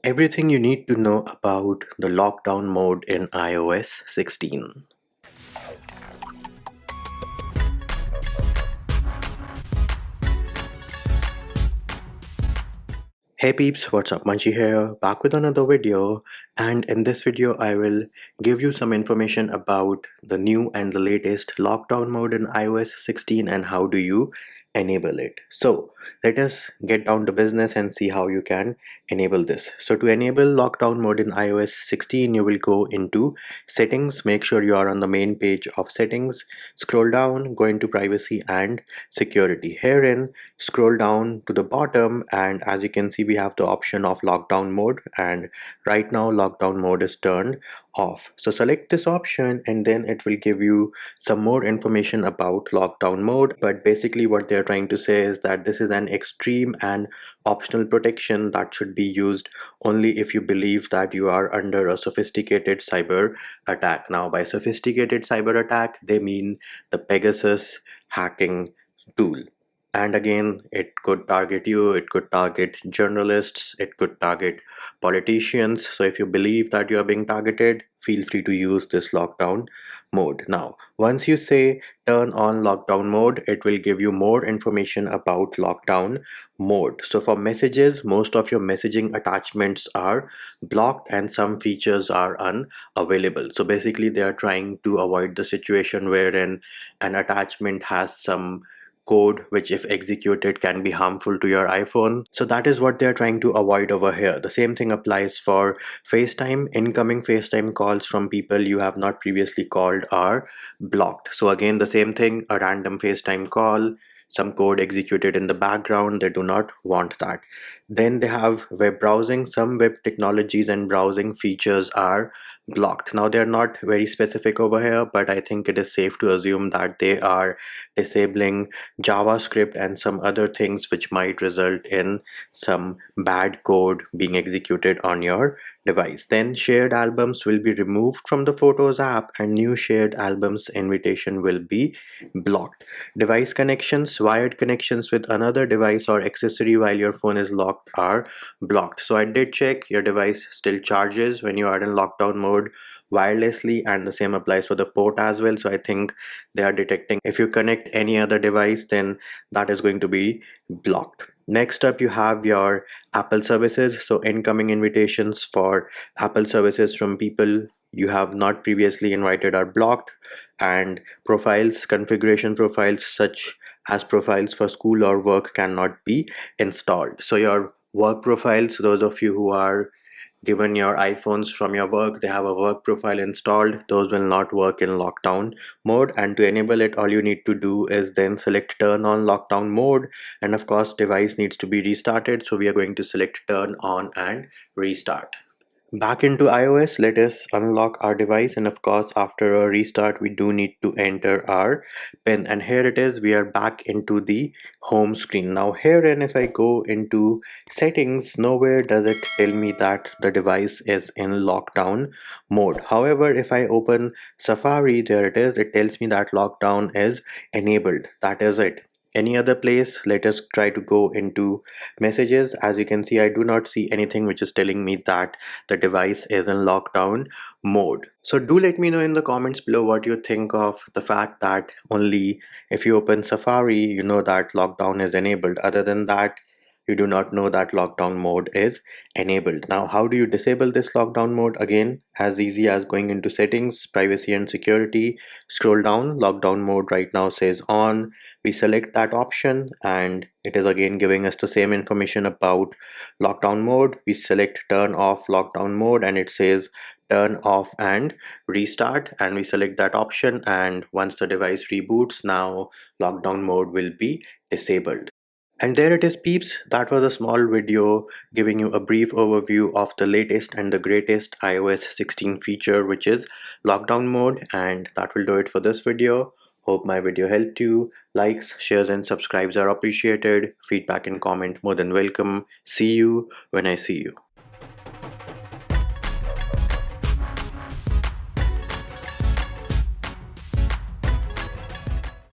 Everything you need to know about the lockdown mode in iOS 16. Hey peeps, what's up? Munchie here, back with another video, and in this video I will give you some information about the new and the latest lockdown mode in iOS 16 and how do you enable it. So let us get down to business and see how you can enable this. So to enable lockdown mode in iOS 16, you will go into settings, make sure you are on the main page of settings, scroll down, go into privacy and security. Herein scroll down to the bottom, and as you can see we have the option of lockdown mode, and right now lockdown mode is turned off. So select this option and then it will give you some more information about lockdown mode. But basically what they're trying to say is that this is an extreme and optional protection that should be used only if you believe that you are under a sophisticated cyber attack. Now by sophisticated cyber attack they mean the Pegasus hacking tool. And again, it could target you, it could target journalists, it could target politicians. So if you believe that you are being targeted, feel free to use this lockdown mode. Now, once you say turn on lockdown mode, it will give you more information about lockdown mode. So for messages, most of your messaging attachments are blocked and some features are unavailable. So basically they are trying to avoid the situation wherein an attachment has some code which if executed can be harmful to your iPhone. So that is what they're trying to avoid over here. The same thing applies for FaceTime. Incoming FaceTime calls from people you have not previously called are blocked. So again, the same thing, a random FaceTime call, some code executed in the background, they do not want that. Then they have web browsing. Some web technologies and browsing features are blocked. Now they're not very specific over here, but I think it is safe to assume that they are disabling JavaScript and some other things which might result in some bad code being executed on your device. Then shared albums will be removed from the Photos app and new shared albums invitation will be blocked. Device connections, wired connections with another device or accessory while your phone is locked are blocked. So I did check, your device still charges when you are in lockdown mode wirelessly, and the same applies for the port as well. So I think they are detecting if you connect any other device, then that is going to be blocked. Next up you have your Apple services. So incoming invitations for Apple services from people you have not previously invited are blocked, and profiles, configuration profiles such as profiles for school or work cannot be installed. So your work profiles, those of you who are given your iPhones from your work, they have a work profile installed, those will not work in lockdown mode. And to enable it, all you need to do is then select turn on lockdown mode, and of course device needs to be restarted, so we are going to select turn on and restart. Back into iOS, let us unlock our device, and of course after a restart we do need to enter our PIN, and here it is, we are back into the home screen. Now herein if I go into settings, nowhere does it tell me that the device is in lockdown mode. However, if I open Safari, there it is, it tells me that lockdown is enabled. That is it. Any other place, let us try to go into messages. As you can see, I do not see anything which is telling me that the device is in lockdown mode. So do let me know in the comments below what you think of the fact that only if you open Safari you know that lockdown is enabled. Other than that, you do not know that lockdown mode is enabled. Now how do you disable this lockdown mode? Again, as easy as going into settings, privacy and security, scroll down, lockdown mode right now says on, we select that option and it is again giving us the same information about lockdown mode. We select turn off lockdown mode and it says turn off and restart, and we select that option, and once the device reboots, now lockdown mode will be disabled. And there it is peeps, that was a small video giving you a brief overview of the latest and the greatest iOS 16 feature, which is lockdown mode, and that will do it for this video. Hope my video helped you. Likes, shares and subscribes are appreciated. Feedback and comment more than welcome. See you when I see you.